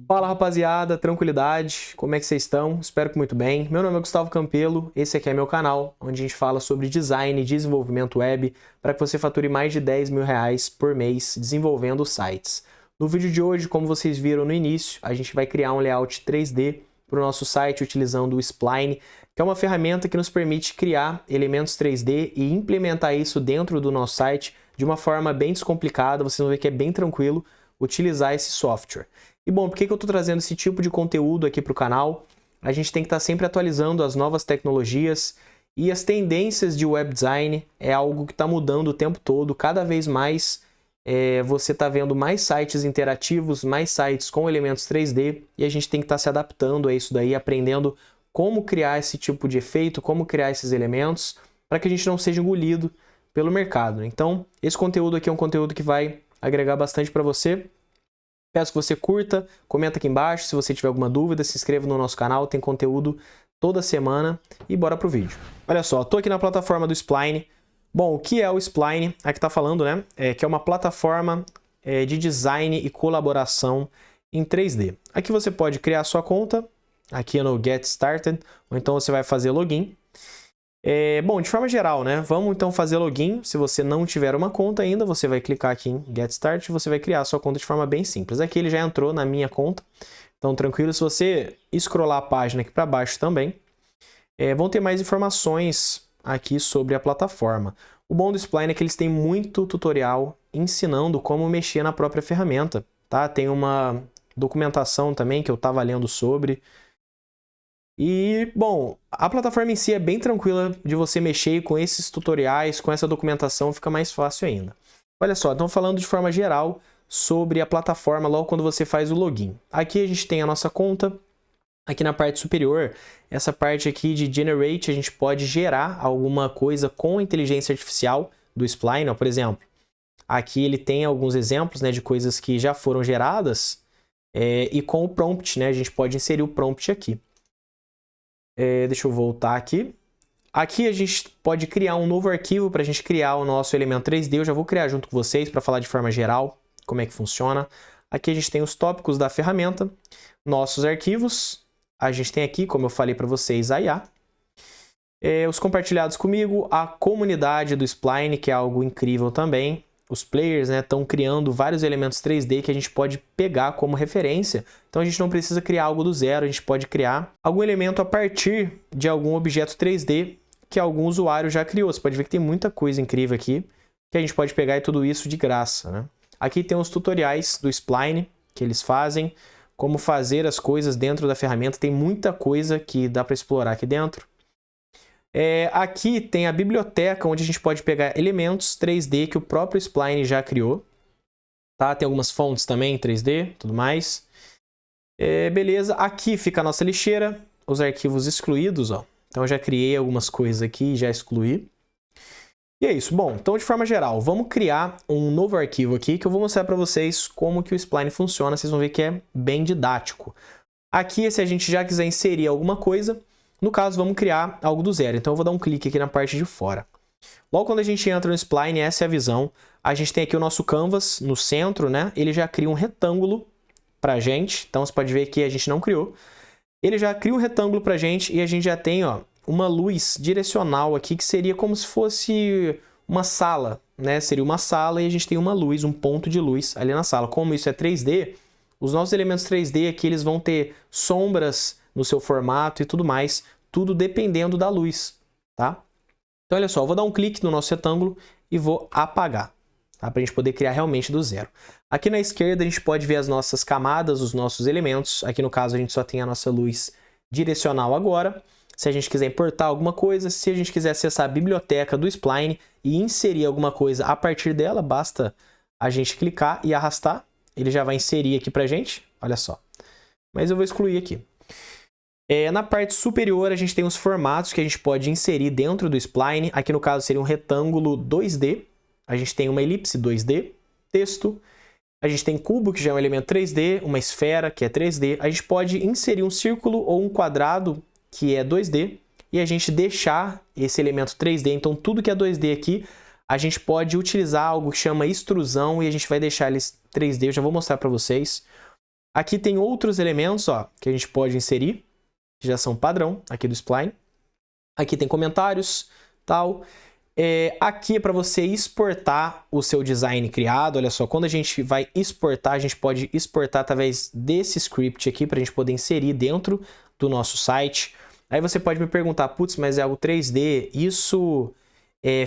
Fala rapaziada, tranquilidade, como é que vocês estão? Espero que muito bem. Meu nome é Gustavo Campelo, esse aqui é meu canal, onde a gente fala sobre design e desenvolvimento web para que você fature mais de 10 mil reais por mês desenvolvendo sites. No vídeo de hoje, como vocês viram no início, a gente vai criar um layout 3D para o nosso site utilizando o Spline, que é uma ferramenta que nos permite criar elementos 3D e implementar isso dentro do nosso site de uma forma bem descomplicada. Vocês vão ver que é bem tranquilo utilizar esse software. E bom, por que eu estou trazendo esse tipo de conteúdo aqui para o canal? A gente tem que estar sempre atualizando as novas tecnologias e as tendências de web design é algo que está mudando o tempo todo. Cada vez mais você está vendo mais sites interativos, mais sites com elementos 3D e a gente tem que estar se adaptando a isso daí, aprendendo como criar esse tipo de efeito, como criar esses elementos para que a gente não seja engolido pelo mercado. Então, esse conteúdo aqui é um conteúdo que vai agregar bastante para você. Peço que você curta, comenta aqui embaixo, se você tiver alguma dúvida, se inscreva no nosso canal, tem conteúdo toda semana e bora pro vídeo. Olha só, estou aqui na plataforma do Spline. Bom, o que é o Spline? Aqui está falando, né? Que é uma plataforma de design e colaboração em 3D. Aqui você pode criar a sua conta, aqui no Get Started, ou então você vai fazer login. Bom, de forma geral, né? Vamos então fazer login. Se você não tiver uma conta ainda, você vai clicar aqui em Get Started e você vai criar a sua conta de forma bem simples. Aqui ele já entrou na minha conta, então tranquilo. Se você scrollar a página aqui para baixo também, vão ter mais informações aqui sobre a plataforma. O bom do Spline é que eles têm muito tutorial ensinando como mexer na própria ferramenta, tá? Tem uma documentação também que eu estava lendo sobre. E, bom, a plataforma em si é bem tranquila de você mexer com esses tutoriais, com essa documentação fica mais fácil ainda. Olha só, estão falando de forma geral sobre a plataforma logo quando você faz o login. Aqui a gente tem a nossa conta, aqui na parte superior, essa parte aqui de Generate, a gente pode gerar alguma coisa com inteligência artificial do Spline, ó, por exemplo. Aqui ele tem alguns exemplos, né, de coisas que já foram geradas e com o prompt, né, a gente pode inserir o prompt aqui. Deixa eu voltar aqui. Aqui a gente pode criar um novo arquivo para a gente criar o nosso elemento 3D. Eu já vou criar junto com vocês para falar de forma geral como é que funciona. Aqui a gente tem os tópicos da ferramenta, nossos arquivos. A gente tem aqui, como eu falei para vocês, a IA. Os compartilhados comigo, a comunidade do Spline, que é algo incrível também. Os players estão criando vários elementos 3D que a gente pode pegar como referência. Então a gente não precisa criar algo do zero, a gente pode criar algum elemento a partir de algum objeto 3D que algum usuário já criou. Você pode ver que tem muita coisa incrível aqui que a gente pode pegar e tudo isso de graça, né? Aqui tem os tutoriais do Spline que eles fazem, como fazer as coisas dentro da ferramenta. Tem muita coisa que dá para explorar aqui dentro. Aqui tem a biblioteca, onde a gente pode pegar elementos 3D que o próprio Spline já criou. Tá? Tem algumas fontes também 3D, tudo mais. Beleza, aqui fica a nossa lixeira, os arquivos excluídos. Ó. Então eu já criei algumas coisas aqui e já excluí. E é isso. Bom, então de forma geral, vamos criar um novo arquivo aqui que eu vou mostrar para vocês como que o Spline funciona. Vocês vão ver que é bem didático. Aqui, se a gente já quiser inserir alguma coisa, no caso, vamos criar algo do zero. Então, eu vou dar um clique aqui na parte de fora. Logo quando a gente entra no Spline, essa é a visão. A gente tem aqui o nosso canvas no centro, né? Ele já cria um retângulo pra gente. Então, você pode ver que a gente não criou. Ele já cria um retângulo pra gente e a gente já tem, ó, uma luz direcional aqui que seria como se fosse uma sala, né? Seria uma sala e a gente tem uma luz, um ponto de luz ali na sala. Como isso é 3D, os nossos elementos 3D aqui eles vão ter sombras no seu formato e tudo mais, tudo dependendo da luz, tá? Então, olha só, eu vou dar um clique no nosso retângulo e vou apagar, tá? Para a gente poder criar realmente do zero. Aqui na esquerda a gente pode ver as nossas camadas, os nossos elementos. Aqui no caso a gente só tem a nossa luz direcional agora. Se a gente quiser importar alguma coisa, se a gente quiser acessar a biblioteca do Spline e inserir alguma coisa a partir dela, basta a gente clicar e arrastar. Ele já vai inserir aqui pra gente, olha só. Mas eu vou excluir aqui. Na parte superior a gente tem os formatos que a gente pode inserir dentro do Spline. Aqui no caso seria um retângulo 2D. A gente tem uma elipse 2D, texto. A gente tem cubo, que já é um elemento 3D, uma esfera, que é 3D. A gente pode inserir um círculo ou um quadrado, que é 2D. E a gente deixar esse elemento 3D. Então tudo que é 2D aqui, a gente pode utilizar algo que chama extrusão e a gente vai deixar eles 3D, eu já vou mostrar para vocês. Aqui tem outros elementos, ó, que a gente pode inserir, que já são padrão aqui do Spline. Aqui tem comentários, tal. Aqui é para você exportar o seu design criado. Olha só, quando a gente vai exportar, a gente pode exportar através desse script aqui para a gente poder inserir dentro do nosso site. Aí você pode me perguntar, putz, mas é algo 3D, isso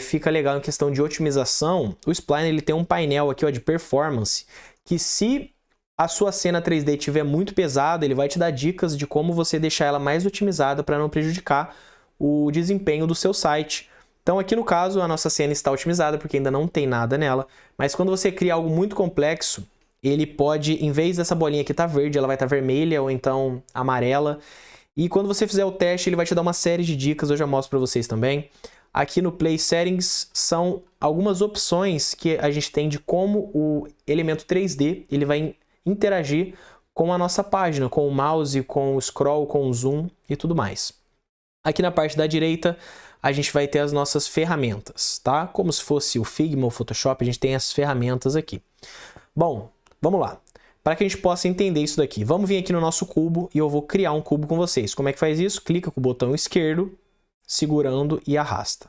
fica legal em questão de otimização. O Spline ele tem um painel aqui ó, de performance, que se a sua cena 3D estiver muito pesada, ele vai te dar dicas de como você deixar ela mais otimizada para não prejudicar o desempenho do seu site. Então aqui no caso a nossa cena está otimizada porque ainda não tem nada nela, mas quando você cria algo muito complexo, ele pode, em vez dessa bolinha aqui estar verde, ela vai estar vermelha ou então amarela. E quando você fizer o teste, ele vai te dar uma série de dicas, eu já mostro para vocês também. Aqui no Play Settings são algumas opções que a gente tem de como o elemento 3D ele vai interagir com a nossa página, com o mouse, com o scroll, com o zoom e tudo mais. Aqui na parte da direita, a gente vai ter as nossas ferramentas, tá? Como se fosse o Figma ou o Photoshop, a gente tem as ferramentas aqui. Bom, vamos lá. Para que a gente possa entender isso daqui, vamos vir aqui no nosso cubo e eu vou criar um cubo com vocês. Como é que faz isso? Clica com o botão esquerdo, segurando e arrasta.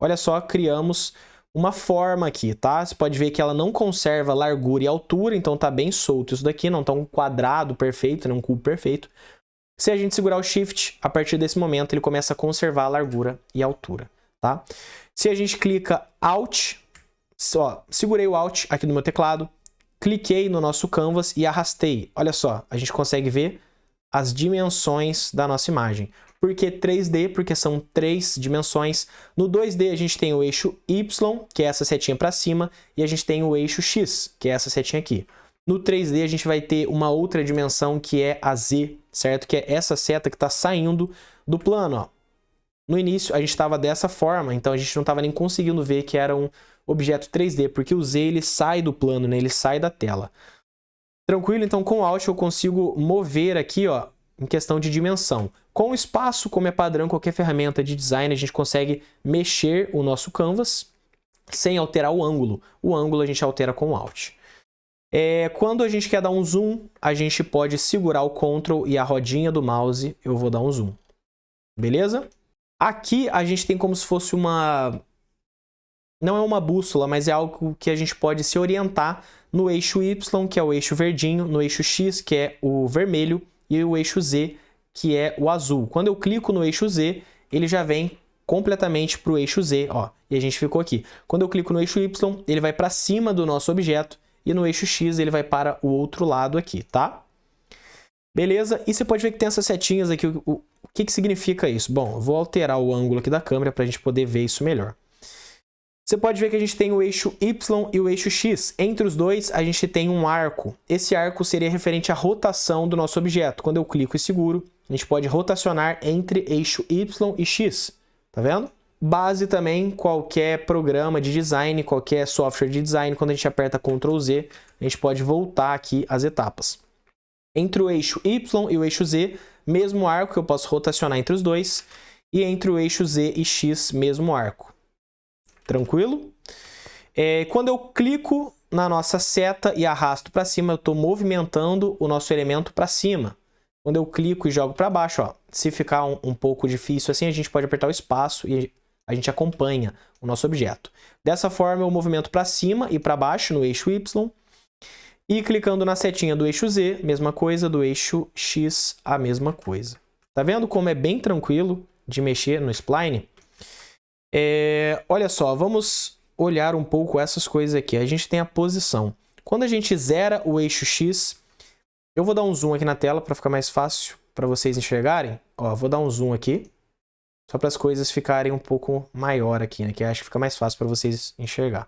Olha só, criamos uma forma aqui, tá? Você pode ver que ela não conserva largura e altura, então tá bem solto isso daqui, não tá um quadrado perfeito, não um cubo perfeito. Se a gente segurar o Shift, a partir desse momento ele começa a conservar a largura e a altura, tá? Se a gente clica Alt, só segurei o Alt aqui no meu teclado, cliquei no nosso canvas e arrastei. Olha só, a gente consegue ver as dimensões da nossa imagem. Por que 3D? Porque são 3 dimensões. No 2D a gente tem o eixo Y, que é essa setinha para cima, e a gente tem o eixo X, que é essa setinha aqui. No 3D a gente vai ter uma outra dimensão que é a Z, certo? Que é essa seta que está saindo do plano, ó. No início a gente estava dessa forma, então a gente não estava nem conseguindo ver que era um objeto 3D, porque o Z ele sai do plano, né? Ele sai da tela. Tranquilo? Então com o Alt eu consigo mover aqui, ó, em questão de dimensão. Com o espaço, como é padrão qualquer ferramenta de design, a gente consegue mexer o nosso canvas sem alterar o ângulo. O ângulo a gente altera com o Alt. Quando a gente quer dar um zoom, a gente pode segurar o Ctrl e a rodinha do mouse, eu vou dar um zoom. Beleza? Aqui a gente tem como se fosse uma... Não é uma bússola, mas é algo que a gente pode se orientar no eixo Y, que é o eixo verdinho, no eixo X, que é o vermelho, e o eixo Z, que é o azul. Quando eu clico no eixo Z, ele já vem completamente para o eixo Z, ó, e a gente ficou aqui. Quando eu clico no eixo Y, ele vai para cima do nosso objeto, e no eixo X ele vai para o outro lado aqui, tá? Beleza? E você pode ver que tem essas setinhas aqui. O que significa isso? Bom, eu vou alterar o ângulo aqui da câmera para a gente poder ver isso melhor. Você pode ver que a gente tem o eixo Y e o eixo X. Entre os dois, a gente tem um arco. Esse arco seria referente à rotação do nosso objeto. Quando eu clico e seguro, a gente pode rotacionar entre eixo Y e X. Tá vendo? Base também, qualquer programa de design, qualquer software de design, quando a gente aperta Ctrl Z, a gente pode voltar aqui as etapas. Entre o eixo Y e o eixo Z, mesmo arco que eu posso rotacionar entre os dois. E entre o eixo Z e X, mesmo arco. Tranquilo? Quando eu clico na nossa seta e arrasto para cima, eu estou movimentando o nosso elemento para cima. Quando eu clico e jogo para baixo, ó, se ficar um pouco difícil assim, a gente pode apertar o espaço e a gente acompanha o nosso objeto. Dessa forma, eu movimento para cima e para baixo no eixo Y. E clicando na setinha do eixo Z, mesma coisa, do eixo X, a mesma coisa. Tá vendo como é bem tranquilo de mexer no Spline? Olha só, vamos olhar um pouco essas coisas aqui. A gente tem a posição. Quando a gente zera o eixo X, eu vou dar um zoom aqui na tela para ficar mais fácil para vocês enxergarem. Ó, vou dar um zoom aqui, só para as coisas ficarem um pouco maior aqui, né? Que eu acho que fica mais fácil para vocês enxergar.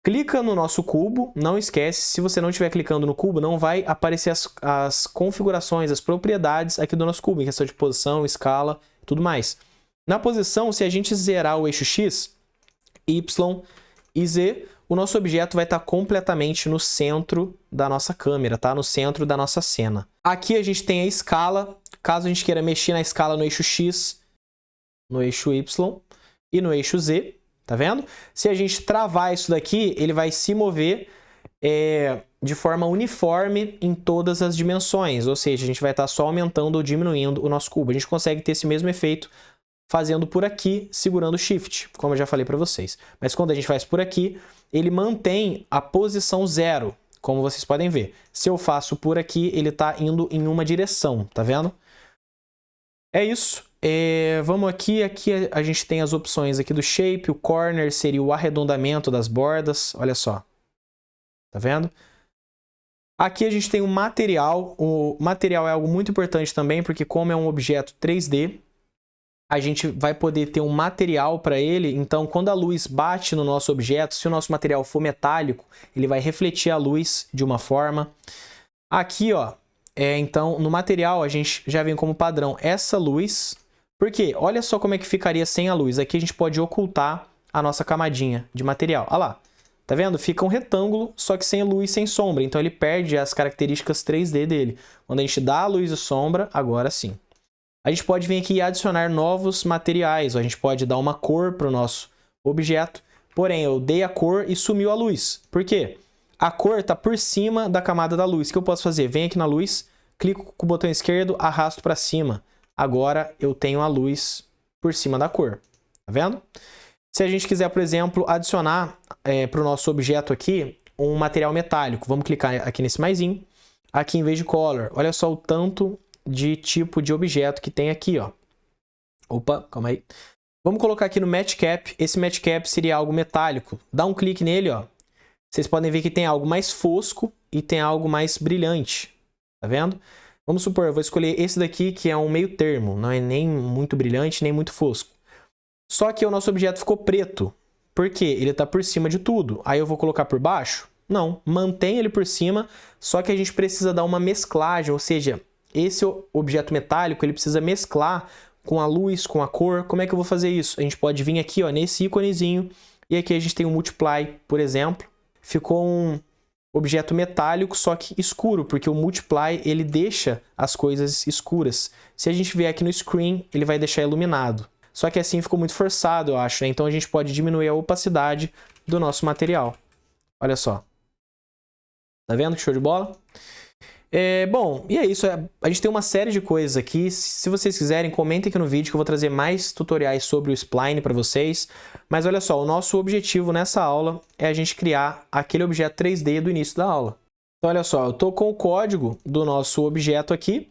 Clica no nosso cubo, não esquece, se você não estiver clicando no cubo, não vai aparecer as configurações, as propriedades aqui do nosso cubo, em questão de posição, escala e tudo mais. Na posição, se a gente zerar o eixo X, Y e Z, o nosso objeto vai estar completamente no centro da nossa câmera, tá? No centro da nossa cena. Aqui a gente tem a escala, caso a gente queira mexer na escala no eixo X, no eixo Y e no eixo Z. tá vendo? Se a gente travar isso daqui, ele vai se mover de forma uniforme em todas as dimensões, ou seja, a gente vai estar só aumentando ou diminuindo o nosso cubo. A gente consegue ter esse mesmo efeito fazendo por aqui, segurando o Shift, como eu já falei para vocês. Mas quando a gente faz por aqui, ele mantém a posição 0, como vocês podem ver. Se eu faço por aqui, ele está indo em uma direção, tá vendo? É isso. Vamos aqui a gente tem as opções aqui do Shape, o Corner seria o arredondamento das bordas, olha só. Tá vendo? Aqui a gente tem o material. O material é algo muito importante também, porque como é um objeto 3D, a gente vai poder ter um material para ele. Então, quando a luz bate no nosso objeto, se o nosso material for metálico, ele vai refletir a luz de uma forma. Aqui, ó, então, no material a gente já vem como padrão essa luz. Por quê? Olha só como é que ficaria sem a luz. Aqui a gente pode ocultar a nossa camadinha de material. Olha lá. Tá vendo? Fica um retângulo, só que sem luz, sem sombra. Então ele perde as características 3D dele. Quando a gente dá a luz e sombra, agora sim. A gente pode vir aqui e adicionar novos materiais. A gente pode dar uma cor para o nosso objeto. Porém, eu dei a cor e sumiu a luz. Por quê? A cor está por cima da camada da luz. O que eu posso fazer? Venho aqui na luz, clico com o botão esquerdo, arrasto para cima. Agora eu tenho a luz por cima da cor. Tá vendo? Se a gente quiser, por exemplo, adicionar para o nosso objeto aqui um material metálico, vamos clicar aqui nesse maisinho, aqui em vez de color, olha só o tanto de tipo de objeto que tem aqui, ó. Opa, calma aí. Vamos colocar aqui no Match Cap, esse Match Cap seria algo metálico. Dá um clique nele, ó. Vocês podem ver que tem algo mais fosco e tem algo mais brilhante, tá vendo? Vamos supor, eu vou escolher esse daqui que é um meio termo, não é nem muito brilhante, nem muito fosco. Só que o nosso objeto ficou preto. Por quê? Ele está por cima de tudo. Aí eu vou colocar por baixo? Não. Mantém ele por cima, só que a gente precisa dar uma mesclagem, ou seja, esse objeto metálico ele precisa mesclar com a luz, com a cor. Como é que eu vou fazer isso? A gente pode vir aqui, ó, nesse íconezinho, e aqui a gente tem um Multiply, por exemplo. Ficou um objeto metálico, só que escuro, porque o Multiply ele deixa as coisas escuras. Se a gente vier aqui no Screen, ele vai deixar iluminado. Só que assim ficou muito forçado, eu acho, né? Então a gente pode diminuir a opacidade do nosso material. Olha só. Tá vendo que show de bola? Bom, e é isso. A gente tem uma série de coisas aqui. Se vocês quiserem, comentem aqui no vídeo que eu vou trazer mais tutoriais sobre o Spline para vocês. Mas olha só, o nosso objetivo nessa aula é a gente criar aquele objeto 3D do início da aula. Então olha só, eu estou com o código do nosso objeto aqui.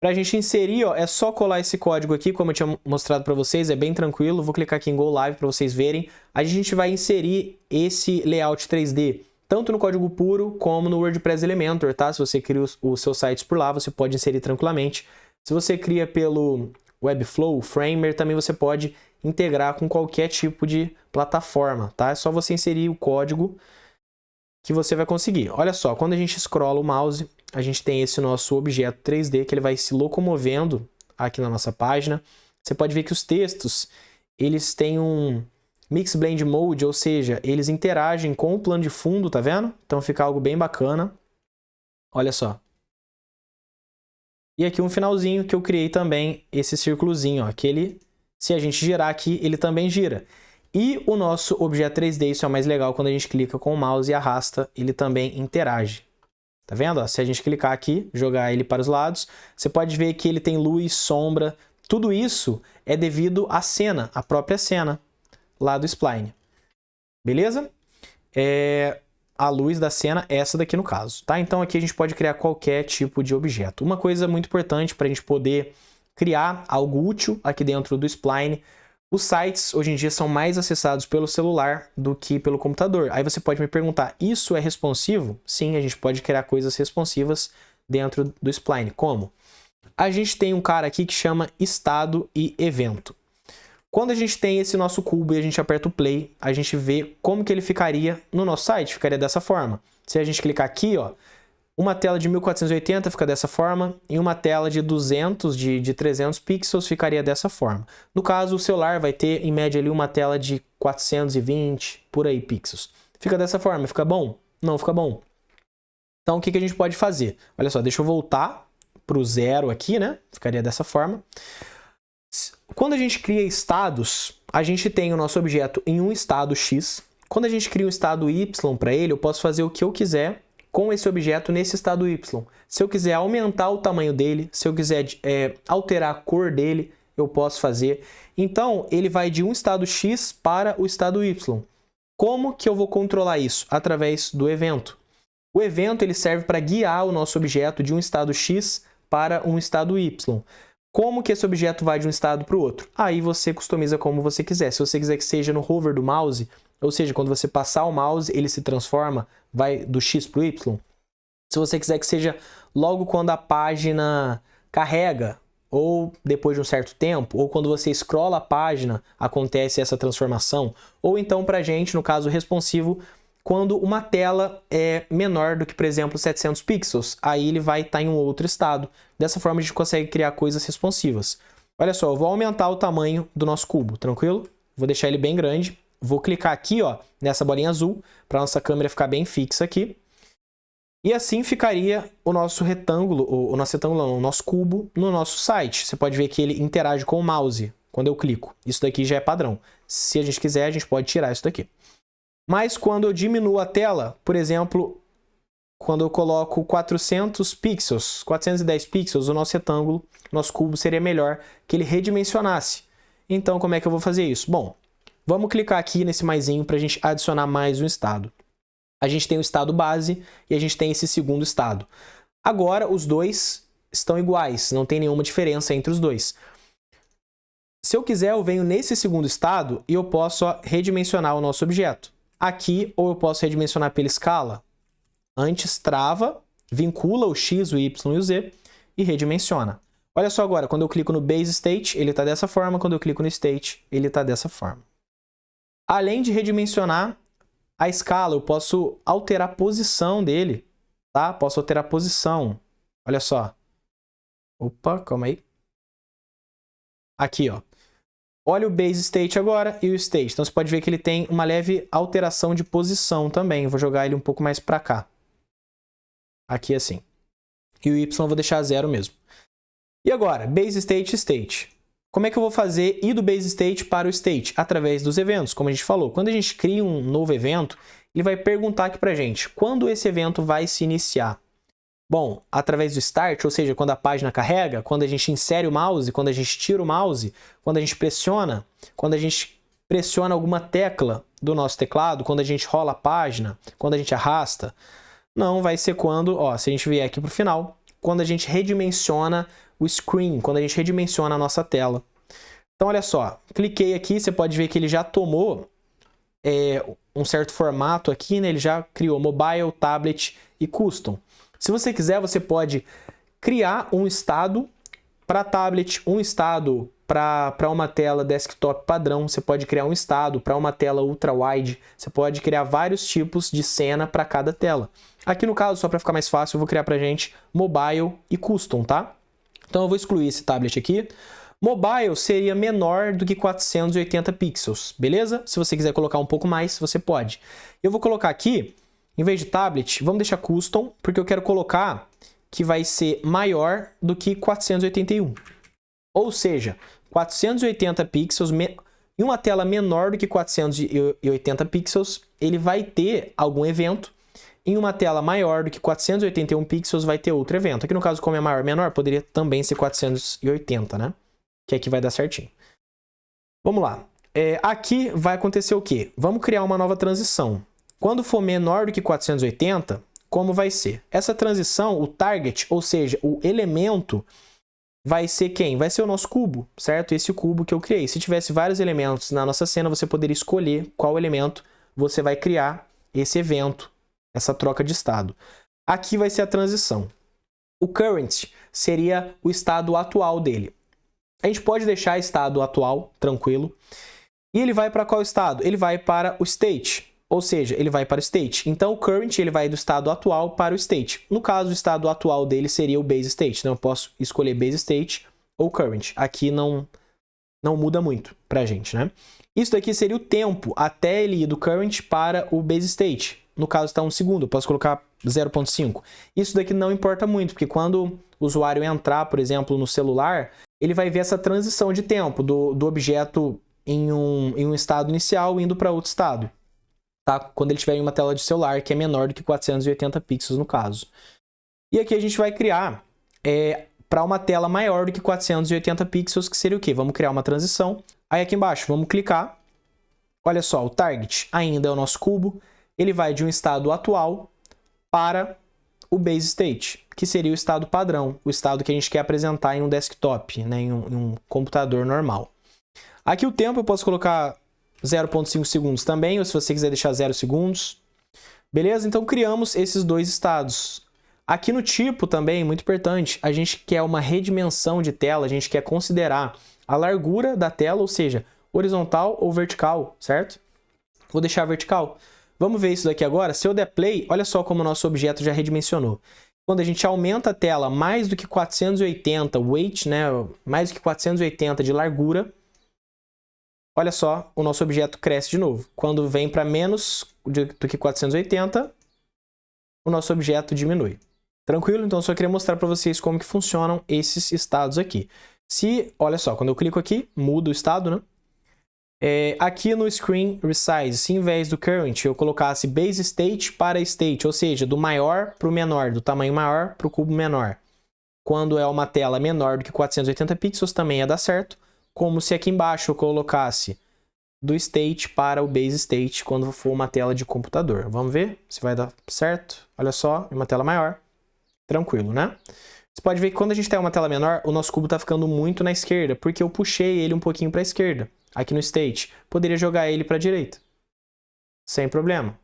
Para a gente inserir, ó, é só colar esse código aqui, como eu tinha mostrado para vocês, é bem tranquilo. Vou clicar aqui em Go Live para vocês verem. A gente vai inserir esse layout 3D, tanto no código puro como no WordPress Elementor, tá? Se você cria os seus sites por lá, você pode inserir tranquilamente. Se você cria pelo Webflow, Framer, também você pode integrar com qualquer tipo de plataforma, tá? É só você inserir o código que você vai conseguir. Olha só, quando a gente scrolla o mouse, a gente tem esse nosso objeto 3D que ele vai se locomovendo aqui na nossa página. Você pode ver que os textos, eles têm um Mix Blend Mode, ou seja, eles interagem com o plano de fundo, tá vendo? Então fica algo bem bacana. Olha só. E aqui um finalzinho que eu criei também, esse círculozinho, ó, que ele, se a gente girar aqui, ele também gira. E o nosso objeto 3D, isso é o mais legal, quando a gente clica com o mouse e arrasta, ele também interage. Tá vendo? Ó, se a gente clicar aqui, jogar ele para os lados, você pode ver que ele tem luz, sombra. Tudo isso é devido à cena, à própria cena lá do Spline. Beleza? A luz da cena é essa daqui no caso, tá? Então aqui a gente pode criar qualquer tipo de objeto. Uma coisa muito importante para a gente poder criar algo útil aqui dentro do Spline, os sites hoje em dia são mais acessados pelo celular do que pelo computador. Aí você pode me perguntar, isso é responsivo? Sim, a gente pode criar coisas responsivas dentro do Spline. Como? A gente tem um cara aqui que chama estado e evento. Quando a gente tem esse nosso cubo e a gente aperta o play, a gente vê como que ele ficaria no nosso site. Ficaria dessa forma. Se a gente clicar aqui, ó, uma tela de 1480 fica dessa forma e uma tela de 200, de 300 pixels ficaria dessa forma. No caso, o celular vai ter, em média, ali uma tela de 420, por aí, pixels. Fica dessa forma. Fica bom? Não fica bom. Então, o que a gente pode fazer? Olha só, deixa eu voltar para o zero aqui, né? Ficaria dessa forma. Quando a gente cria estados, a gente tem o nosso objeto em um estado X. Quando a gente cria um estado Y para ele, eu posso fazer o que eu quiser com esse objeto nesse estado Y. Se eu quiser aumentar o tamanho dele, se eu quiser alterar a cor dele, eu posso fazer. Então, ele vai de um estado X para o estado Y. Como que eu vou controlar isso? Através do evento. O evento ele serve para guiar o nosso objeto de um estado X para um estado Y. Como que esse objeto vai de um estado para o outro? Aí você customiza como você quiser. Se você quiser que seja no hover do mouse, ou seja, quando você passar o mouse, ele se transforma, vai do X para o Y. Se você quiser que seja logo quando a página carrega, ou depois de um certo tempo, ou quando você scrolla a página, acontece essa transformação. Ou então, para a gente, no caso responsivo, quando uma tela é menor do que, por exemplo, 700 pixels, aí ele vai estar em um outro estado. Dessa forma, a gente consegue criar coisas responsivas. Olha só, eu vou aumentar o tamanho do nosso cubo, tranquilo? Vou deixar ele bem grande. Vou clicar aqui, ó, nessa bolinha azul, para a nossa câmera ficar bem fixa aqui. E assim ficaria o nosso retângulo, o nosso cubo no nosso site. Você pode ver que ele interage com o mouse quando eu clico. Isso daqui já é padrão. Se a gente quiser, a gente pode tirar isso daqui. Mas quando eu diminuo a tela, por exemplo, quando eu coloco 400 pixels, 410 pixels, o nosso retângulo, nosso cubo seria melhor que ele redimensionasse. Então, como é que eu vou fazer isso? Bom, vamos clicar aqui nesse maisinho para a gente adicionar mais um estado. A gente tem o estado base e a gente tem esse segundo estado. Agora, os dois estão iguais, não tem nenhuma diferença entre os dois. Se eu quiser, eu venho nesse segundo estado e eu posso redimensionar o nosso objeto. Aqui, ou eu posso redimensionar pela escala. Antes, trava, vincula o X, o Y e o Z e redimensiona. Olha só agora, quando eu clico no Base State, ele está dessa forma. Quando eu clico no State, ele está dessa forma. Além de redimensionar a escala, eu posso alterar a posição dele, tá? Posso alterar a posição. Olha só. Opa, calma aí. Aqui, ó. Olha o Base State agora e o State. Então, você pode ver que ele tem uma leve alteração de posição também. Eu vou jogar ele um pouco mais para cá. Aqui, assim. E o Y eu vou deixar 0 mesmo. E agora, Base State, State. Como é que eu vou fazer ir do Base State para o State? Através dos eventos, como a gente falou. Quando a gente cria um novo evento, ele vai perguntar aqui pra gente, quando esse evento vai se iniciar? Bom, através do Start, ou seja, quando a página carrega, quando a gente insere o mouse, quando a gente tira o mouse, quando a gente pressiona alguma tecla do nosso teclado, quando a gente rola a página, quando a gente arrasta. Não, vai ser quando, ó, se a gente vier aqui pro final, quando a gente redimensiona o screen, quando a gente redimensiona a nossa tela. Então, olha só, cliquei aqui, você pode ver que ele já tomou um certo formato aqui, né? Ele já criou mobile, tablet e custom. Se você quiser, você pode criar um estado para tablet, um estado para uma tela desktop padrão, você pode criar um estado para uma tela ultra-wide, você pode criar vários tipos de cena para cada tela. Aqui no caso, só para ficar mais fácil, eu vou criar para a gente mobile e custom, tá? Então eu vou excluir esse tablet aqui. Mobile seria menor do que 480 pixels, beleza? Se você quiser colocar um pouco mais, você pode. Eu vou colocar aqui, em vez de tablet, vamos deixar custom, porque eu quero colocar que vai ser maior do que 481. Ou seja, 480 pixels em uma tela menor do que 480 pixels, ele vai ter algum evento. Em uma tela maior do que 481 pixels, vai ter outro evento. Aqui no caso, como é maior ou menor, poderia também ser 480, né? Que aqui vai dar certinho. Vamos lá. Aqui vai acontecer o quê? Vamos criar uma nova transição. Quando for menor do que 480, como vai ser? Essa transição, o target, ou seja, o elemento, vai ser quem? Vai ser o nosso cubo, certo? Esse cubo que eu criei. Se tivesse vários elementos na nossa cena, você poderia escolher qual elemento você vai criar esse evento, essa troca de estado. Aqui vai ser a transição. O current seria o estado atual dele. A gente pode deixar estado atual, tranquilo. E ele vai para qual estado? Ele vai para o state, ou seja, ele vai para o state. Então o current ele vai do estado atual para o state. No caso, o estado atual dele seria o base state. Então eu posso escolher base state ou current. Aqui não muda muito para a gente, né? Isso daqui seria o tempo até ele ir do current para o base state. No caso está 1 segundo, eu posso colocar 0.5. Isso daqui não importa muito, porque quando o usuário entrar, por exemplo, no celular, ele vai ver essa transição de tempo do objeto em um estado inicial indo para outro estado, tá? Quando ele estiver em uma tela de celular que é menor do que 480 pixels no caso. E aqui a gente vai criar para uma tela maior do que 480 pixels, que seria o quê? Vamos criar uma transição. Aí aqui embaixo, vamos clicar. Olha só, o target ainda é o nosso cubo. Ele vai de um estado atual para o base state, que seria o estado padrão, o estado que a gente quer apresentar em um desktop, né, em um computador normal. Aqui o tempo eu posso colocar 0,5 segundos também, ou se você quiser deixar 0 segundos. Beleza? Então criamos esses dois estados. Aqui no tipo também, muito importante, a gente quer uma redimensão de tela, a gente quer considerar a largura da tela, ou seja, horizontal ou vertical, certo? Vou deixar vertical. Vamos ver isso daqui agora. Se eu der play, olha só como o nosso objeto já redimensionou. Quando a gente aumenta a tela mais do que 480 weight, né, mais do que 480 de largura, olha só, o nosso objeto cresce de novo. Quando vem para menos do que 480, o nosso objeto diminui. Tranquilo? Então, eu só queria mostrar para vocês como que funcionam esses estados aqui. Olha só, quando eu clico aqui, muda o estado, né? Aqui no Screen Resize, se em vez do Current eu colocasse Base State para State, ou seja, do maior para o menor, do tamanho maior para o cubo menor. Quando é uma tela menor do que 480 pixels, também ia dar certo. Como se aqui embaixo eu colocasse do State para o Base State, quando for uma tela de computador. Vamos ver se vai dar certo. Olha só, uma tela maior. Tranquilo, né? Você pode ver que quando a gente tem uma tela menor, o nosso cubo está ficando muito na esquerda, porque eu puxei ele um pouquinho para a esquerda. Aqui no State, poderia jogar ele para a direita. Sem problema.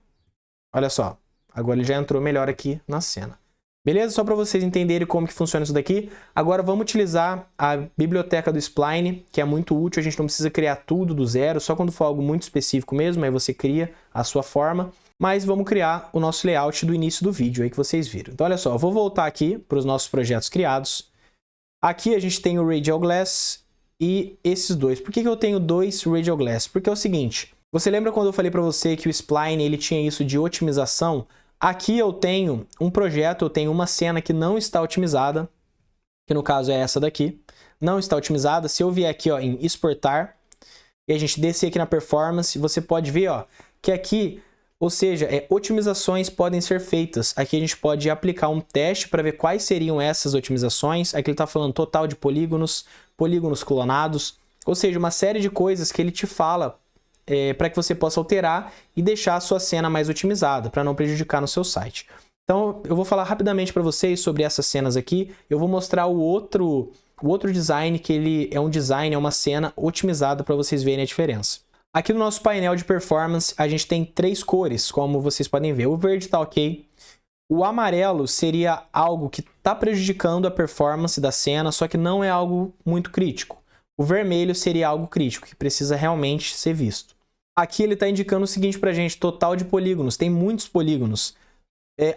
Olha só, agora ele já entrou melhor aqui na cena. Beleza? Só para vocês entenderem como que funciona isso daqui. Agora vamos utilizar a biblioteca do Spline, que é muito útil. A gente não precisa criar tudo do zero, só quando for algo muito específico mesmo, aí você cria a sua forma. Mas vamos criar o nosso layout do início do vídeo aí que vocês viram. Então olha só, eu vou voltar aqui para os nossos projetos criados. Aqui a gente tem o Radial Glass e esses dois. Por que eu tenho dois Radial Glass? Porque é o seguinte, você lembra quando eu falei para você que o Spline ele tinha isso de otimização? Aqui eu tenho um projeto, eu tenho uma cena que não está otimizada, que no caso é essa daqui, não está otimizada. Se eu vier aqui ó, em exportar, e a gente descer aqui na performance, você pode ver ó, que aqui, ou seja, otimizações podem ser feitas. Aqui a gente pode aplicar um teste para ver quais seriam essas otimizações. Aqui ele está falando total de polígonos, polígonos clonados, ou seja, uma série de coisas que ele te fala para que você possa alterar e deixar a sua cena mais otimizada, para não prejudicar no seu site. Então, eu vou falar rapidamente para vocês sobre essas cenas aqui. Eu vou mostrar o outro design, que ele é um design, é uma cena otimizada para vocês verem a diferença. Aqui no nosso painel de performance, a gente tem três cores, como vocês podem ver. O verde está ok. O amarelo seria algo que está prejudicando a performance da cena, só que não é algo muito crítico. O vermelho seria algo crítico, que precisa realmente ser visto. Aqui ele está indicando o seguinte para a gente, total de polígonos, tem muitos polígonos.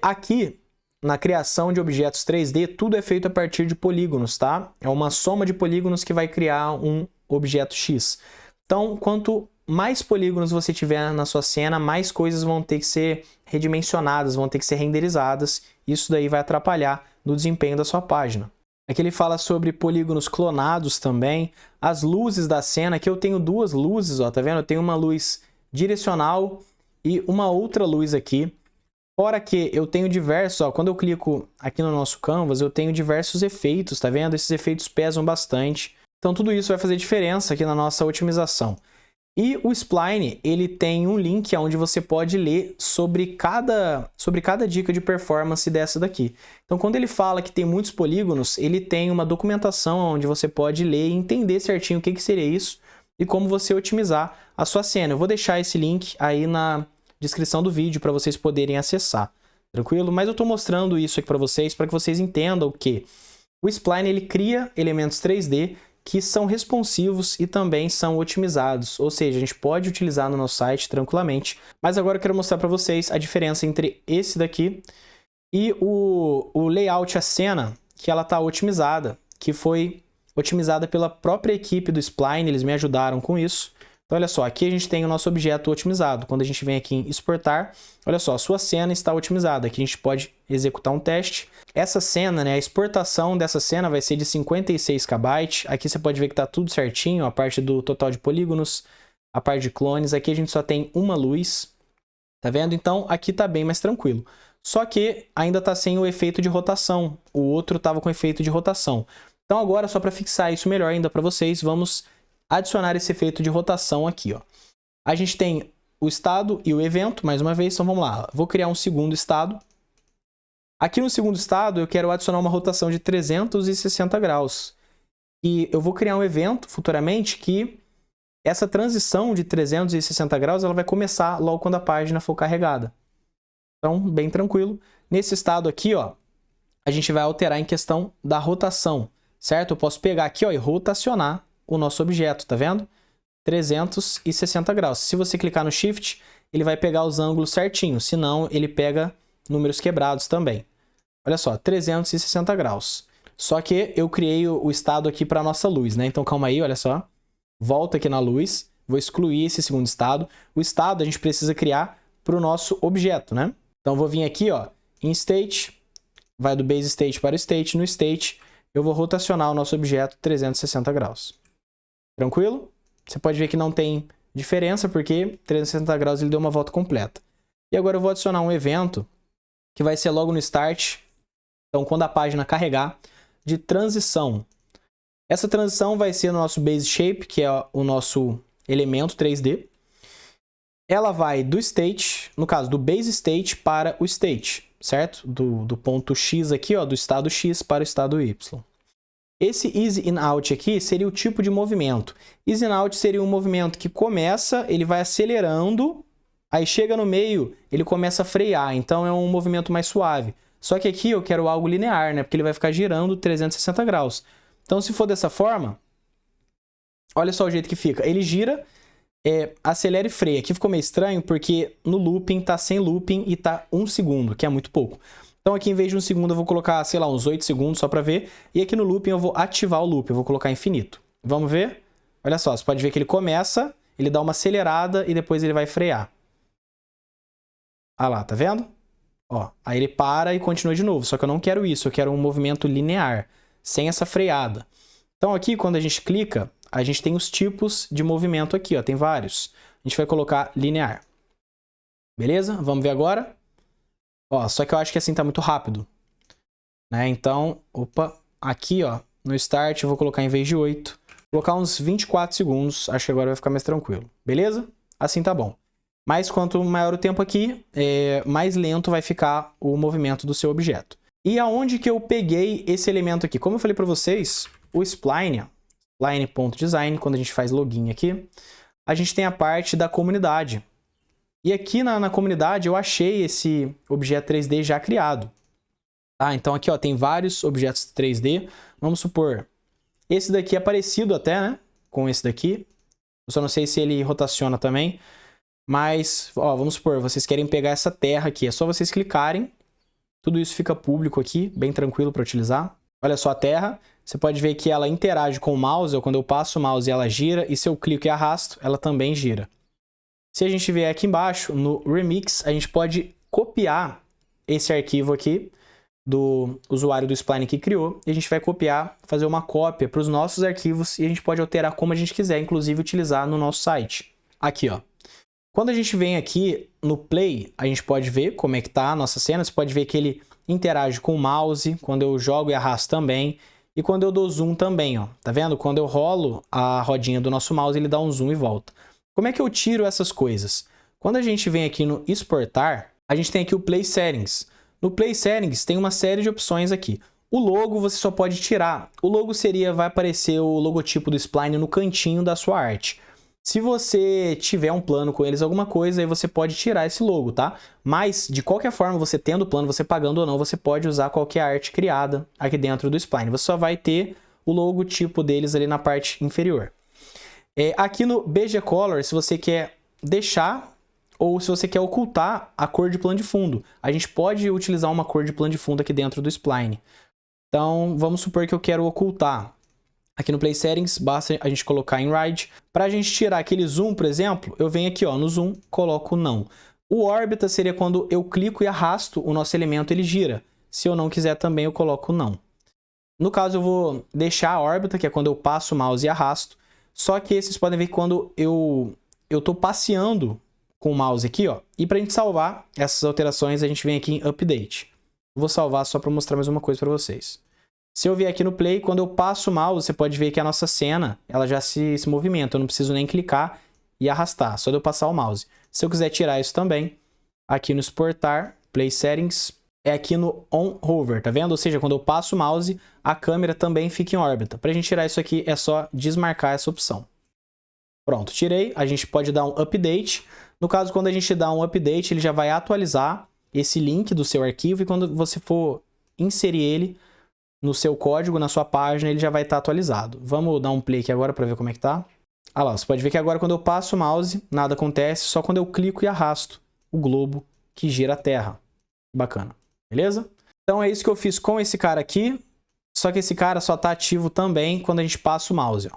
Aqui, na criação de objetos 3D, tudo é feito a partir de polígonos, tá? É uma soma de polígonos que vai criar um objeto X. Então, quanto mais polígonos você tiver na sua cena, mais coisas vão ter que ser redimensionadas, vão ter que ser renderizadas. Isso daí vai atrapalhar no desempenho da sua página. Aqui ele fala sobre polígonos clonados também. As luzes da cena, aqui eu tenho duas luzes, ó, tá vendo? Eu tenho uma luz direcional e uma outra luz aqui. Fora que eu tenho diversos, ó, quando eu clico aqui no nosso canvas, eu tenho diversos efeitos, tá vendo? Esses efeitos pesam bastante. Então tudo isso vai fazer diferença aqui na nossa otimização. E o Spline, ele tem um link onde você pode ler sobre cada dica de performance dessa daqui. Então, quando ele fala que tem muitos polígonos, ele tem uma documentação onde você pode ler e entender certinho o que seria isso e como você otimizar a sua cena. Eu vou deixar esse link aí na descrição do vídeo para vocês poderem acessar, tranquilo? Mas eu estou mostrando isso aqui para que vocês entendam que o Spline ele cria elementos 3D que são responsivos e também são otimizados, ou seja, a gente pode utilizar no nosso site tranquilamente. Mas agora eu quero mostrar para vocês a diferença entre esse daqui e o layout, a cena, que ela está otimizada, que foi otimizada pela própria equipe do Spline, eles me ajudaram com isso. Então olha só, aqui a gente tem o nosso objeto otimizado. Quando a gente vem aqui em exportar, olha só, a sua cena está otimizada. Aqui a gente pode executar um teste. Essa cena, né, a exportação dessa cena vai ser de 56 KB. Aqui você pode ver que está tudo certinho, a parte do total de polígonos, a parte de clones. Aqui a gente só tem uma luz, tá vendo? Então aqui tá bem mais tranquilo. Só que ainda tá sem o efeito de rotação. O outro tava com efeito de rotação. Então agora, só para fixar isso melhor ainda para vocês, vamos adicionar esse efeito de rotação aqui, ó. A gente tem o estado e o evento, mais uma vez, então vamos lá. Vou criar um segundo estado. Aqui no segundo estado, eu quero adicionar uma rotação de 360 graus. E eu vou criar um evento futuramente que essa transição de 360 graus ela vai começar logo quando a página for carregada. Então, bem tranquilo. Nesse estado aqui, ó, a gente vai alterar em questão da rotação, certo? Eu posso pegar aqui, ó, e rotacionar o nosso objeto, tá vendo? 360 graus. Se você clicar no Shift, ele vai pegar os ângulos certinhos, senão ele pega números quebrados também. Olha só, 360 graus. Só que eu criei o estado aqui para a nossa luz, né? Então, calma aí, olha só. Volta aqui na luz, vou excluir esse segundo estado. O estado a gente precisa criar para o nosso objeto, né? Então, vou vir aqui, ó, em State, vai do Base State para o State. No State, eu vou rotacionar o nosso objeto 360 graus. Tranquilo? Você pode ver que não tem diferença, porque 360 graus ele deu uma volta completa. E agora eu vou adicionar um evento, que vai ser logo no Start. Então, quando a página carregar, de transição. Essa transição vai ser no nosso Base Shape, que é o nosso elemento 3D. Ela vai do State, no caso do Base State para o State, certo? Do ponto X aqui, ó, do estado X para o estado Y. Esse Easy In Out aqui seria o tipo de movimento. Easy In Out seria um movimento que começa, ele vai acelerando, aí chega no meio, ele começa a frear. Então é um movimento mais suave. Só que aqui eu quero algo linear, né? Porque ele vai ficar girando 360 graus. Então, se for dessa forma, olha só o jeito que fica. Ele gira, acelera e freia. Aqui ficou meio estranho porque no looping tá sem looping e tá 1 segundo, que é muito pouco. Então aqui em vez de 1 segundo eu vou colocar, sei lá, uns 8 segundos só para ver. E aqui no looping eu vou ativar o loop, eu vou colocar infinito. Vamos ver? Olha só, você pode ver que ele começa, ele dá uma acelerada e depois ele vai frear. Ah lá, tá vendo? Ó, aí ele para e continua de novo, só que eu não quero isso, eu quero um movimento linear, sem essa freada. Então aqui, quando a gente clica, a gente tem os tipos de movimento aqui, ó, tem vários. A gente vai colocar linear. Beleza? Vamos ver agora? Ó, só que eu acho que assim tá muito rápido, né? Então, opa, aqui, ó, no Start eu vou colocar em vez de 8, vou colocar uns 24 segundos, acho que agora vai ficar mais tranquilo. Beleza? Assim tá bom. Mas quanto maior o tempo aqui, mais lento vai ficar o movimento do seu objeto. E aonde que eu peguei esse elemento aqui? Como eu falei para vocês, o Spline, spline.design, quando a gente faz login aqui, a gente tem a parte da comunidade. E aqui na comunidade eu achei esse objeto 3D já criado. Tá? Então aqui ó, tem vários objetos 3D. Vamos supor, esse daqui é parecido até, né, com esse daqui. Eu só não sei se ele rotaciona também. Mas, ó, vamos supor, vocês querem pegar essa terra aqui. É só vocês clicarem. Tudo isso fica público aqui, bem tranquilo para utilizar. Olha só a terra. Você pode ver que ela interage com o mouse. Ou quando eu passo o mouse ela gira. E se eu clico e arrasto, ela também gira. Se a gente vier aqui embaixo, no Remix, a gente pode copiar esse arquivo aqui do usuário do Spline que criou. E a gente vai copiar, fazer uma cópia para os nossos arquivos. E a gente pode alterar como a gente quiser, inclusive utilizar no nosso site. Aqui, ó. Quando a gente vem aqui no Play, a gente pode ver como é que tá a nossa cena. Você pode ver que ele interage com o mouse, quando eu jogo e arrasto também. E quando eu dou zoom também, ó. Tá vendo? Quando eu rolo a rodinha do nosso mouse, ele dá um zoom e volta. Como é que eu tiro essas coisas? Quando a gente vem aqui no Exportar, a gente tem aqui o Play Settings. No Play Settings tem uma série de opções aqui. O logo você só pode tirar. O logo vai aparecer o logotipo do Spline no cantinho da sua arte. Se você tiver um plano com eles, alguma coisa, aí você pode tirar esse logo, tá? Mas, de qualquer forma, você tendo o plano, você pagando ou não, você pode usar qualquer arte criada aqui dentro do Spline. Você só vai ter o logotipo deles ali na parte inferior. Aqui no BG Color, se você quer deixar ou se você quer ocultar a cor de plano de fundo, a gente pode utilizar uma cor de plano de fundo aqui dentro do Spline. Então, vamos supor que eu quero ocultar. Aqui no Play Settings, basta a gente colocar em Ride. Para a gente tirar aquele zoom, por exemplo, eu venho aqui ó, no zoom, coloco não. O órbita seria quando eu clico e arrasto o nosso elemento, ele gira. Se eu não quiser também, eu coloco não. No caso, eu vou deixar a órbita, que é quando eu passo o mouse e arrasto. Só que vocês podem ver que quando eu estou passeando com o mouse aqui, ó. E para a gente salvar essas alterações, a gente vem aqui em Update. Vou salvar só para mostrar mais uma coisa para vocês. Se eu vier aqui no Play, quando eu passo o mouse, você pode ver que a nossa cena ela já se movimenta. Eu não preciso nem clicar e arrastar, só de eu passar o mouse. Se eu quiser tirar isso também, aqui no Exportar, Play Settings, é aqui no On Hover, tá vendo? Ou seja, quando eu passo o mouse, a câmera também fica em órbita. Para a gente tirar isso aqui, é só desmarcar essa opção. Pronto, tirei. A gente pode dar um Update. No caso, quando a gente dá um Update, ele já vai atualizar esse link do seu arquivo e quando você for inserir ele no seu código, na sua página, ele já vai estar atualizado. Vamos dar um play aqui agora para ver como é que tá. Ah lá, você pode ver que agora quando eu passo o mouse, nada acontece, só quando eu clico e arrasto o globo que gira a Terra. Bacana, beleza? Então é isso que eu fiz com esse cara aqui, só que esse cara só está ativo também quando a gente passa o mouse, ó.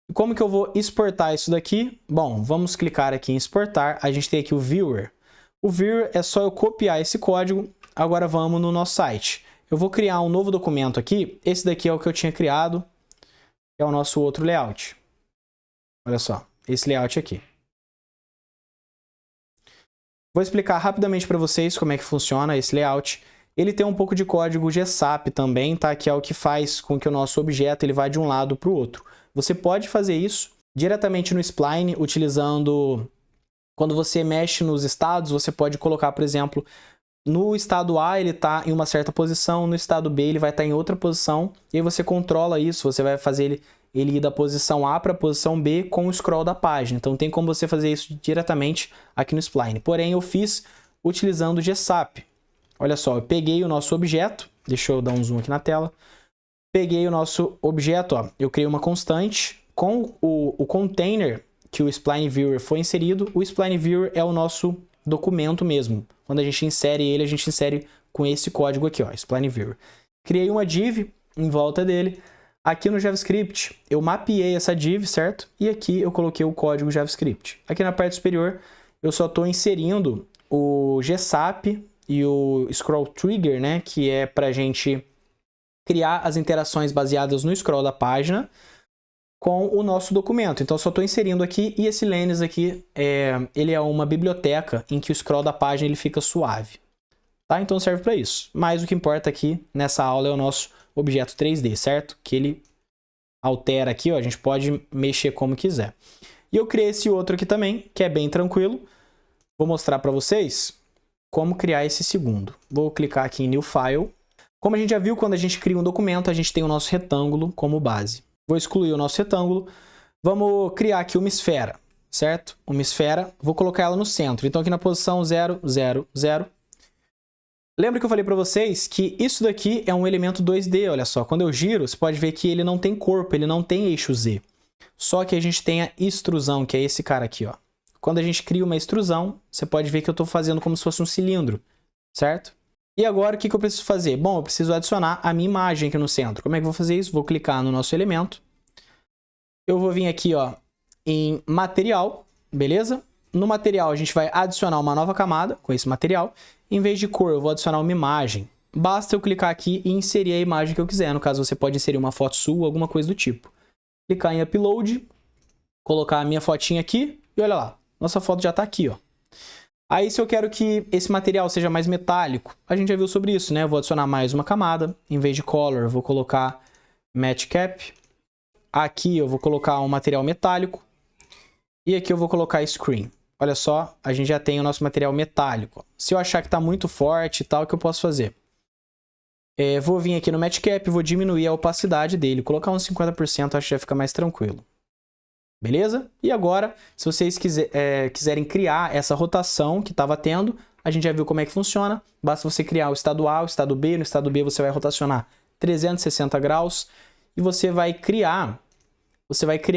E como que eu vou exportar isso daqui? Bom, vamos clicar aqui em exportar, a gente tem aqui o Viewer. O Viewer é só eu copiar esse código, agora vamos no nosso site. Eu vou criar um novo documento aqui, esse daqui é o que eu tinha criado, que é o nosso outro layout. Olha só, esse layout aqui. Vou explicar rapidamente para vocês como é que funciona esse layout. Ele tem um pouco de código GSAP também, tá? Que é o que faz com que o nosso objeto ele vá de um lado para o outro. Você pode fazer isso diretamente no Spline, utilizando... Quando você mexe nos estados, você pode colocar, por exemplo, no estado A ele está em uma certa posição, no estado B ele vai estar em outra posição, e aí você controla isso, você vai fazer ele ir da posição A para a posição B com o scroll da página. Então tem como você fazer isso diretamente aqui no Spline. Porém, eu fiz utilizando o GSAP. Olha só, eu peguei o nosso objeto, deixa eu dar um zoom aqui na tela. Peguei o nosso objeto, ó, eu criei uma constante com o container que o Spline Viewer foi inserido. O Spline Viewer é o nosso documento mesmo. Quando a gente insere ele, a gente insere com esse código aqui, ó, Spline Viewer. Criei uma div em volta dele. Aqui no JavaScript, eu mapeei essa div, certo? E aqui eu coloquei o código JavaScript. Aqui na parte superior, eu só estou inserindo o GSAP e o Scroll Trigger, né? Que é para a gente criar as interações baseadas no scroll da página com o nosso documento. Então, eu só estou inserindo aqui, e esse Lens aqui, ele é uma biblioteca em que o scroll da página ele fica suave. Tá? Então, serve para isso. Mas o que importa aqui nessa aula é o nosso objeto 3D, certo? Que ele altera aqui, ó, a gente pode mexer como quiser. E eu criei esse outro aqui também, que é bem tranquilo. Vou mostrar para vocês como criar esse segundo. Vou clicar aqui em New File. Como a gente já viu, quando a gente cria um documento, a gente tem o nosso retângulo como base. Vou excluir o nosso retângulo. Vamos criar aqui uma esfera, certo? Uma esfera, vou colocar ela no centro. Então aqui na posição 0, 0, 0. Lembra que eu falei para vocês que isso daqui é um elemento 2D, olha só. Quando eu giro, você pode ver que ele não tem corpo, ele não tem eixo Z. Só que a gente tem a extrusão, que é esse cara aqui, ó. Quando a gente cria uma extrusão, você pode ver que eu estou fazendo como se fosse um cilindro, certo? E agora, o que eu preciso fazer? Bom, eu preciso adicionar a minha imagem aqui no centro. Como é que eu vou fazer isso? Vou clicar no nosso elemento. Eu vou vir aqui, ó, em material, beleza? No material, a gente vai adicionar uma nova camada com esse material. Em vez de cor, eu vou adicionar uma imagem. Basta eu clicar aqui e inserir a imagem que eu quiser. No caso, você pode inserir uma foto sua, alguma coisa do tipo. Clicar em Upload, colocar a minha fotinha aqui e olha lá. Nossa foto já está aqui, ó. Aí, se eu quero que esse material seja mais metálico, a gente já viu sobre isso, né? Eu vou adicionar mais uma camada. Em vez de Color, eu vou colocar Match Cap. Aqui eu vou colocar um material metálico. E aqui eu vou colocar Screen. Olha só, a gente já tem o nosso material metálico. Se eu achar que está muito forte e tal, o que eu posso fazer? Vou vir aqui no Match Cap, vou diminuir a opacidade dele. Colocar uns 50%, acho que já fica mais tranquilo. Beleza? E agora, se vocês quiserem criar essa rotação que estava tendo, a gente já viu como é que funciona. Basta você criar o estado A, o estado B. No estado B você vai rotacionar 360 graus e você vai criar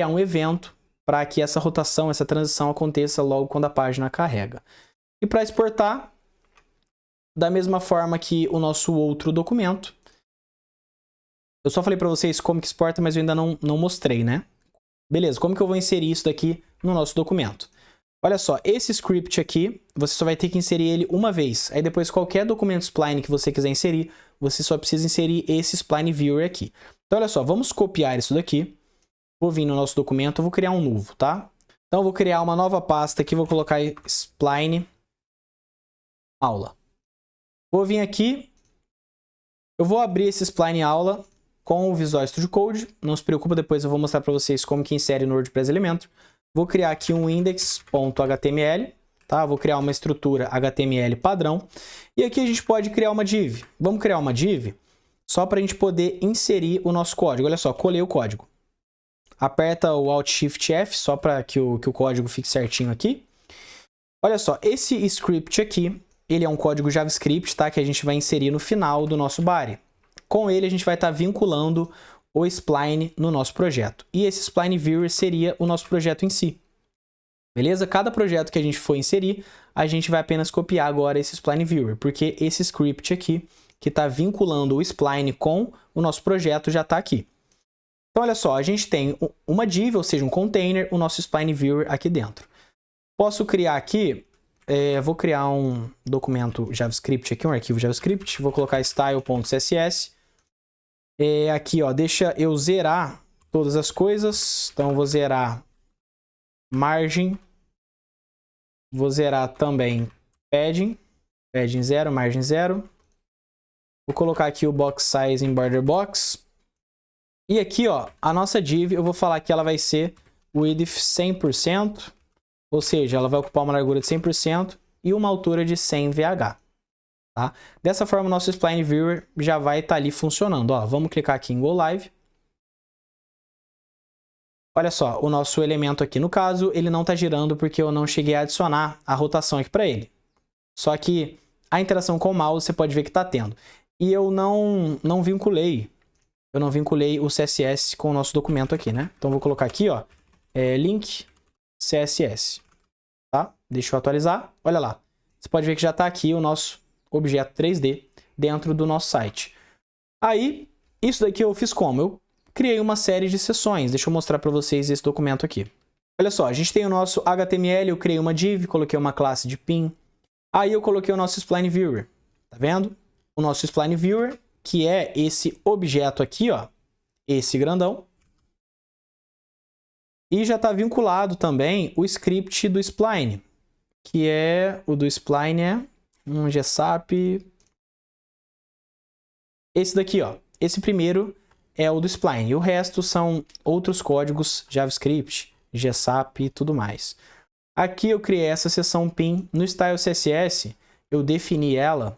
um evento para que essa rotação, essa transição aconteça logo quando a página carrega. E para exportar, da mesma forma que o nosso outro documento, eu só falei para vocês como que exporta, mas eu ainda não mostrei, né? Beleza, como que eu vou inserir isso daqui no nosso documento? Olha só, esse script aqui, você só vai ter que inserir ele uma vez. Aí depois qualquer documento spline que você quiser inserir, você só precisa inserir esse spline viewer aqui. Então olha só, vamos copiar isso daqui. Vou vir no nosso documento, eu vou criar um novo, tá? Então eu vou criar uma nova pasta aqui, vou colocar spline aula. Vou vir aqui, eu vou abrir esse spline aula com o Visual Studio Code. Não se preocupa, depois eu vou mostrar para vocês como que insere no WordPress Elementor. Vou criar aqui um index.html, tá? Vou criar uma estrutura HTML padrão. E aqui a gente pode criar uma div. Vamos criar uma div só para a gente poder inserir o nosso código. Olha só, colei o código. Aperta o Alt Shift F só para que o código fique certinho aqui. Olha só, esse script aqui, ele é um código JavaScript, tá? Que a gente vai inserir no final do nosso body. Com ele a gente vai estar vinculando o spline no nosso projeto. E esse spline viewer seria o nosso projeto em si. Beleza? Cada projeto que a gente for inserir, a gente vai apenas copiar agora esse spline viewer, porque esse script aqui, que está vinculando o spline com o nosso projeto, já está aqui. Então, olha só, a gente tem uma div, ou seja, um container, o nosso spline viewer aqui dentro. Posso criar aqui, vou criar um documento JavaScript aqui, um arquivo JavaScript, vou colocar style.css. Aqui, ó, deixa eu zerar todas as coisas. Então, eu vou zerar margem. Vou zerar também padding. Padding 0, margem 0. Vou colocar aqui o box size em border box. E aqui, ó, a nossa div, eu vou falar que ela vai ser width 100%. Ou seja, ela vai ocupar uma largura de 100% e uma altura de 100 VH. Tá? Dessa forma, o nosso spline viewer já vai estar ali funcionando. Ó, vamos clicar aqui em Go Live. Olha só, o nosso elemento aqui, no caso, ele não está girando porque eu não cheguei a adicionar a rotação aqui para ele. Só que a interação com o mouse você pode ver que está tendo. E eu não vinculei o CSS com o nosso documento aqui, né? Então, vou colocar aqui, ó, link CSS. Tá? Deixa eu atualizar. Olha lá. Você pode ver que já está aqui o nosso objeto 3D dentro do nosso site. Aí, isso daqui eu fiz como? Eu criei uma série de seções. Deixa eu mostrar para vocês esse documento aqui. Olha só, a gente tem o nosso HTML, eu criei uma div, coloquei uma classe de pin. Aí eu coloquei o nosso spline viewer. Tá vendo? O nosso spline viewer, que é esse objeto aqui, ó, esse grandão. E já está vinculado também o script do spline, que é o do spline um GSAP. Esse daqui, ó. Esse primeiro é o do spline. E o resto são outros códigos JavaScript, GSAP e tudo mais. Aqui eu criei essa seção pin. No Style CSS, eu defini ela.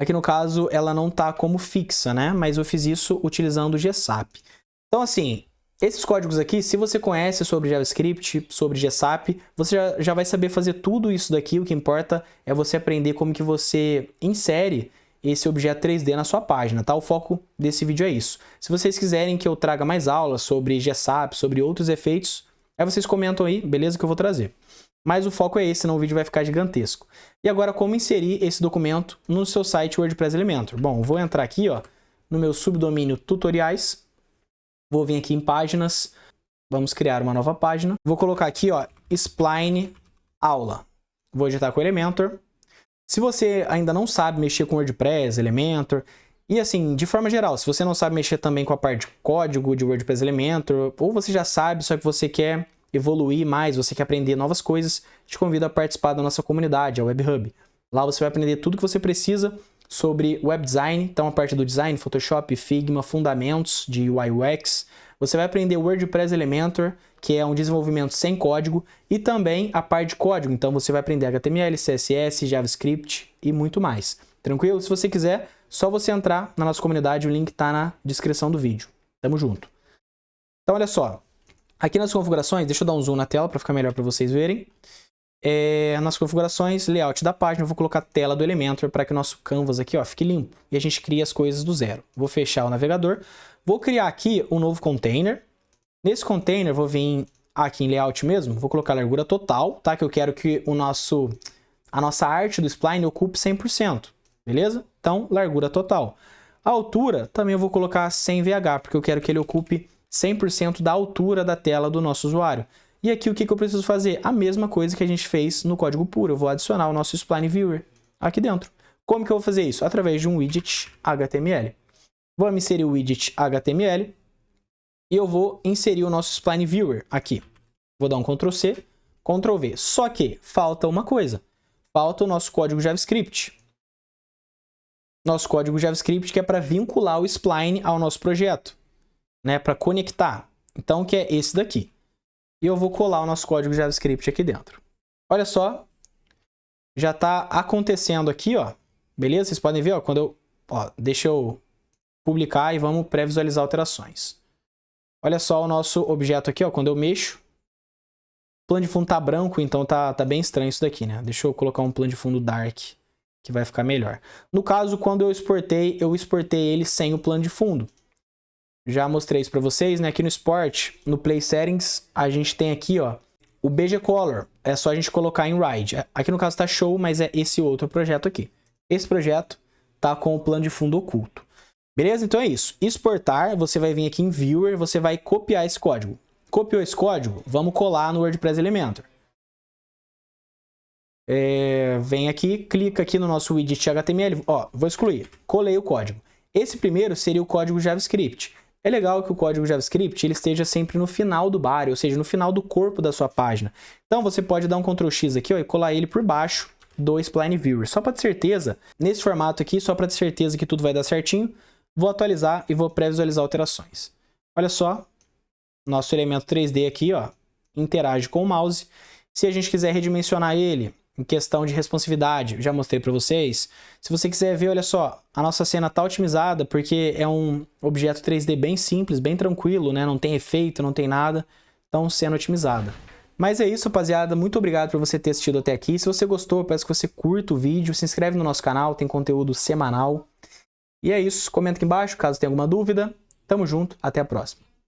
Aqui no caso, ela não tá como fixa, né? Mas eu fiz isso utilizando o GSAP. Então, assim, esses códigos aqui, se você conhece sobre JavaScript, sobre GSAP, você já vai saber fazer tudo isso daqui. O que importa é você aprender como que você insere esse objeto 3D na sua página, tá? O foco desse vídeo é isso. Se vocês quiserem que eu traga mais aulas sobre GSAP, sobre outros efeitos, aí vocês comentam aí, beleza, que eu vou trazer. Mas o foco é esse, senão o vídeo vai ficar gigantesco. E agora, como inserir esse documento no seu site WordPress Elementor? Bom, vou entrar aqui, ó, no meu subdomínio tutoriais. Vou vir aqui em páginas, vamos criar uma nova página. Vou colocar aqui, ó, spline aula. Vou editar com o Elementor. Se você ainda não sabe mexer com WordPress, Elementor, e assim, de forma geral, se você não sabe mexer também com a parte de código de WordPress Elementor, ou você já sabe, só que você quer evoluir mais, você quer aprender novas coisas, te convido a participar da nossa comunidade, a Web Hub. Lá você vai aprender tudo que você precisa sobre web design, então a parte do design, Photoshop, Figma, fundamentos de UI UX. Você vai aprender WordPress Elementor, que é um desenvolvimento sem código, e também a parte de código. Então você vai aprender HTML, CSS, JavaScript e muito mais. Tranquilo? Se você quiser, só você entrar na nossa comunidade, o link está na descrição do vídeo. Tamo junto. Então olha só, aqui nas configurações, deixa eu dar um zoom na tela para ficar melhor para vocês verem. Nas configurações, layout da página, eu vou colocar a tela do Elementor para que o nosso canvas aqui, ó, fique limpo. E a gente cria as coisas do zero. Vou fechar o navegador. Vou criar aqui um novo container. Nesse container, vou vir aqui em layout mesmo, vou colocar a largura total, tá? Que eu quero que a nossa arte do spline ocupe 100%, beleza? Então, largura total. A altura, também eu vou colocar 100 VH, porque eu quero que ele ocupe 100% da altura da tela do nosso usuário. E aqui o que eu preciso fazer? A mesma coisa que a gente fez no código puro. Eu vou adicionar o nosso Spline Viewer aqui dentro. Como que eu vou fazer isso? Através de um widget HTML. Vamos inserir o widget HTML e eu vou inserir o nosso Spline Viewer aqui. Vou dar um Ctrl C, Ctrl V. Só que falta uma coisa. Falta o nosso código JavaScript. Nosso código JavaScript que é para vincular o Spline ao nosso projeto, né? Para conectar. Então, que é esse daqui. E eu vou colar o nosso código JavaScript aqui dentro. Olha só. Já está acontecendo aqui, ó. Beleza? Vocês podem ver, ó, quando eu... Ó, deixa eu publicar e vamos pré-visualizar alterações. Olha só o nosso objeto aqui, ó. Quando eu mexo, o plano de fundo tá branco, então tá bem estranho isso daqui, né? Deixa eu colocar um plano de fundo dark, que vai ficar melhor. No caso, quando eu exportei ele sem o plano de fundo. Já mostrei isso para vocês, né? Aqui no Sport, no Play Settings, a gente tem aqui, ó, o BG Color. É só a gente colocar em Ride. Aqui no caso tá Show, mas é esse outro projeto aqui. Esse projeto tá com o plano de fundo oculto. Beleza? Então é isso. Exportar, você vai vir aqui em Viewer, você vai copiar esse código. Copiou esse código? Vamos colar no WordPress Elementor. Vem aqui, clica aqui no nosso widget HTML. Ó, vou excluir. Colei o código. Esse primeiro seria o código JavaScript. É legal que o código JavaScript ele esteja sempre no final do body, ou seja, no final do corpo da sua página. Então você pode dar um Ctrl X aqui, ó, e colar ele por baixo do Spline Viewer. Só para ter certeza, nesse formato aqui, só para ter certeza que tudo vai dar certinho, vou atualizar e vou pré-visualizar alterações. Olha só, nosso elemento 3D aqui, ó, interage com o mouse. Se a gente quiser redimensionar ele, em questão de responsividade, já mostrei para vocês. Se você quiser ver, olha só, a nossa cena está otimizada porque é um objeto 3D bem simples, bem tranquilo, né? Não tem efeito, não tem nada. Então, cena otimizada. Mas é isso, rapaziada. Muito obrigado por você ter assistido até aqui. Se você gostou, eu peço que você curta o vídeo, se inscreve no nosso canal, tem conteúdo semanal. E é isso. Comenta aqui embaixo caso tenha alguma dúvida. Tamo junto, até a próxima.